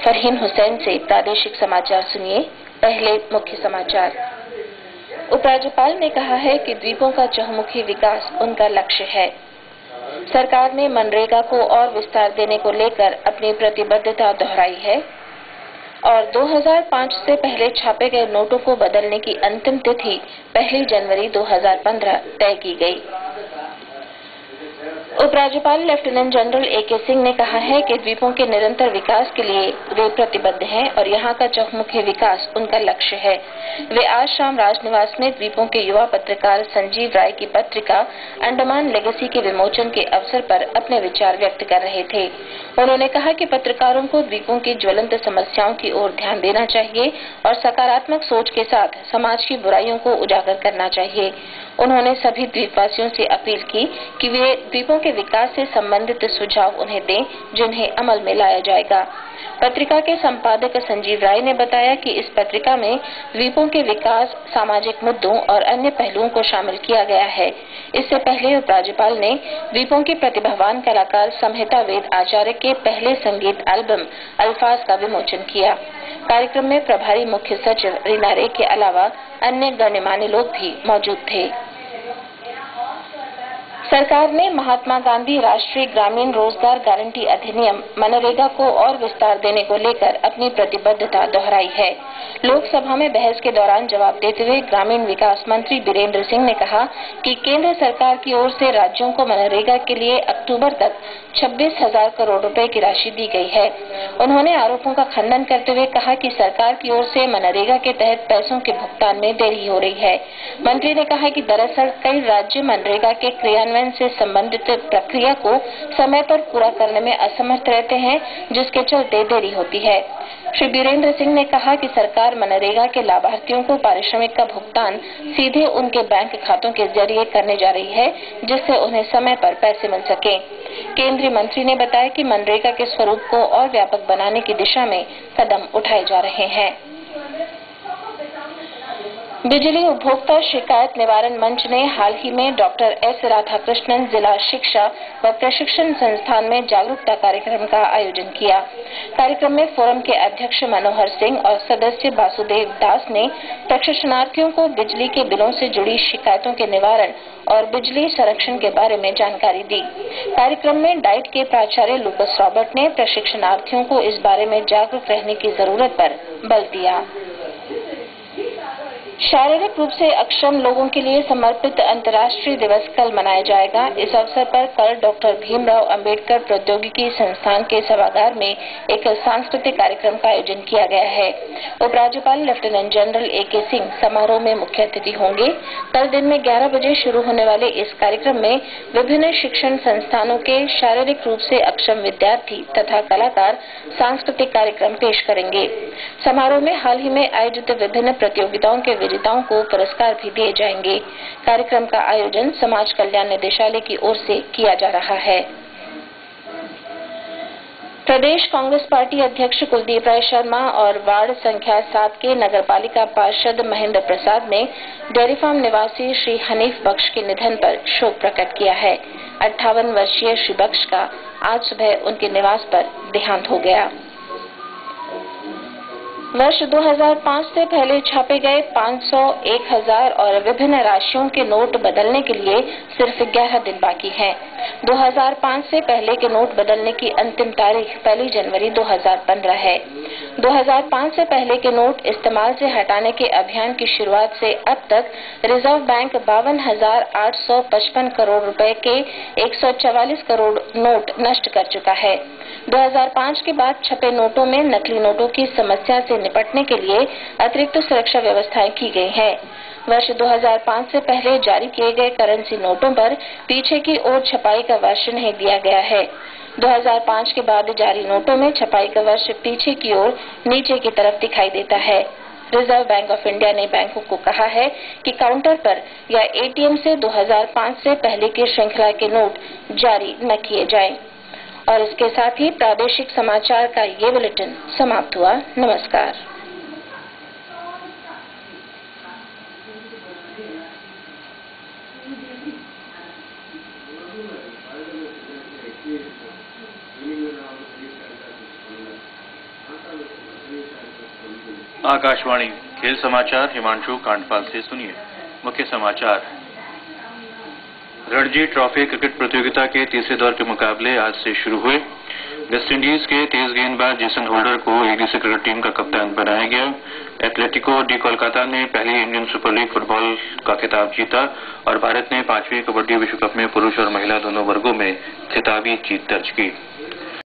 फरहीन हुसैन से प्रादेशिक समाचार सुनिए। पहले मुख्य समाचार। उपराज्यपाल ने कहा है कि द्वीपों का चहुमुखी विकास उनका लक्ष्य है। सरकार ने मनरेगा को और विस्तार देने को लेकर अपनी प्रतिबद्धता दोहराई है और 2005 से पहले छापे गए नोटों को बदलने की अंतिम तिथि 1 जनवरी 2015 तय की गई। उपराज्यपाल लेफ्टिनेंट जनरल ए.के. सिंह ने कहा है कि द्वीपों के निरंतर विकास के लिए वे प्रतिबद्ध हैं और यहां का चहुमुखी विकास उनका लक्ष्य है। वे आज शाम राजनिवास में द्वीपों के युवा पत्रकार संजीव राय की पत्रिका अंडमान लेगेसी के विमोचन के अवसर पर अपने विचार व्यक्त कर रहे थे। उन्होंने कहा कि पत्रकारों को द्वीपों की ज्वलंत समस्याओं की ओर ध्यान देना चाहिए और सकारात्मक सोच के साथ समाज की बुराइयों को उजागर करना चाहिए। उन्होंने सभी द्वीपवासियों से अपील की कि वे द्वीपों के विकास से संबंधित सुझाव उन्हें दें, जिन्हें अमल में लाया जाएगा। पत्रिका के संपादक संजीव राय ने बताया कि इस पत्रिका में द्वीपों के विकास, सामाजिक मुद्दों और अन्य पहलुओं को शामिल किया गया है। इससे पहले उपराज्यपाल ने द्वीपों के प्रतिभावान कलाकार संहिता वेद आचार्य के पहले संगीत एल्बम अल्फाज का विमोचन किया। कार्यक्रम में प्रभारी मुख्य सचिव रीना रे के अलावा अन्य गणमान्य लोग भी मौजूद थे। सरकार ने महात्मा गांधी राष्ट्रीय ग्रामीण रोजगार गारंटी अधिनियम मनरेगा को और विस्तार देने को लेकर अपनी प्रतिबद्धता दोहराई है। लोकसभा में बहस के दौरान जवाब देते हुए ग्रामीण विकास मंत्री बीरेंद्र सिंह ने कहा कि केंद्र सरकार की ओर से राज्यों को मनरेगा के लिए अक्टूबर तक 26,000 करोड़ रुपए की राशि दी गई है। उन्होंने आरोपों का खंडन करते हुए कहा कि सरकार की ओर से मनरेगा के तहत पैसों के भुगतान में देरी हो रही है। मंत्री ने कहा कि दरअसल कई राज्य मनरेगा के क्रियान्वयन से संबंधित प्रक्रिया को समय पर पूरा करने में असमर्थ रहते हैं, जिसके चलते देरी होती है। श्री बीरेंद्र सिंह ने कहा कि सरकार मनरेगा के लाभार्थियों को पारिश्रमिक का भुगतान सीधे उनके बैंक खातों के जरिए करने जा रही है, जिससे उन्हें समय पर पैसे मिल सके। केंद्रीय मंत्री ने बताया कि मनरेगा के स्वरूप को और व्यापक बनाने की दिशा में कदम उठाए जा रहे हैं। बिजली उपभोक्ता शिकायत निवारण मंच ने हाल ही में डॉक्टर एस राधाकृष्णन जिला शिक्षा व प्रशिक्षण संस्थान में जागरूकता कार्यक्रम का आयोजन किया। कार्यक्रम में फोरम के अध्यक्ष मनोहर सिंह और सदस्य वासुदेव दास ने प्रशिक्षणार्थियों को बिजली के बिलों से जुड़ी शिकायतों के निवारण और बिजली संरक्षण के बारे में जानकारी दी। कार्यक्रम में डाइट के प्राचार्य लुकस रॉबर्ट ने प्रशिक्षणार्थियों को इस बारे में जागरूक रहने की जरूरत पर बल दिया। शारीरिक रूप से अक्षम लोगों के लिए समर्पित अंतर्राष्ट्रीय दिवस कल मनाया जाएगा। इस अवसर पर कल डॉक्टर भीमराव अंबेडकर प्रौद्योगिकी संस्थान के सभागार में एक सांस्कृतिक कार्यक्रम का आयोजन किया गया है। उपराज्यपाल लेफ्टिनेंट जनरल ए.के. सिंह समारोह में मुख्य अतिथि होंगे। कल दिन में 11 बजे शुरू होने वाले इस कार्यक्रम में विभिन्न शिक्षण संस्थानों के शारीरिक रूप से अक्षम विद्यार्थी तथा कलाकार सांस्कृतिक कार्यक्रम पेश करेंगे। समारोह में हाल ही में आयोजित विभिन्न प्रतियोगिताओं के विजेताओं को पुरस्कार भी दिए जाएंगे। कार्यक्रम का आयोजन समाज कल्याण निदेशालय की ओर से किया जा रहा है। प्रदेश कांग्रेस पार्टी अध्यक्ष कुलदीप राय शर्मा और वार्ड संख्या 7 के नगरपालिका पार्षद महेंद्र प्रसाद ने डेयरी फार्म निवासी श्री हनीफ बख्श के निधन पर शोक प्रकट किया है। 58 वर्षीय श्री बख्श का आज सुबह उनके निवास पर देहांत हो गया। वर्ष 2005 से पहले छापे गए 500, 1000 और विभिन्न राशियों के नोट बदलने के लिए सिर्फ 11 दिन बाकी हैं। 2005 से पहले के नोट बदलने की अंतिम तारीख 1 जनवरी 2015 है। 2005 से पहले के नोट इस्तेमाल से हटाने के अभियान की शुरुआत से अब तक रिजर्व बैंक 52,855 करोड़ रुपए के 144 करोड़ नोट नष्ट कर चुका है। 2005 के बाद छपे नोटों में नकली नोटों की समस्या से निपटने के लिए अतिरिक्त सुरक्षा व्यवस्थाएं की गई हैं। वर्ष 2005 से पहले जारी किए गए करेंसी नोटों पर पीछे की ओर छपाई का वर्ष नहीं दिया गया है। 2005 के बाद जारी नोटों में छपाई का वर्ष पीछे की ओर नीचे की तरफ दिखाई देता है। रिजर्व बैंक ऑफ इंडिया ने बैंकों को कहा है कि काउंटर पर या एटीएम से 2005 से पहले की श्रृंखला के नोट जारी न किए जाएं। और इसके साथ ही प्रादेशिक समाचार का ये बुलेटिन समाप्त हुआ। नमस्कार। आकाशवाणी खेल समाचार हिमांशु कांडपाल से सुनिए। मुख्य समाचार। रणजी ट्रॉफी क्रिकेट प्रतियोगिता के तीसरे दौर के मुकाबले आज से शुरू हुए। वेस्टइंडीज के तेज गेंदबाज जेसन होल्डर को एक दिवसीय क्रिकेट टीम का कप्तान बनाया गया। एथलेटिको डी कोलकाता ने पहली इंडियन सुपर लीग फुटबॉल का खिताब जीता और भारत ने 5वीं कबड्डी विश्व कप में पुरुष और महिला दोनों वर्गों में खिताबी जीत दर्ज की।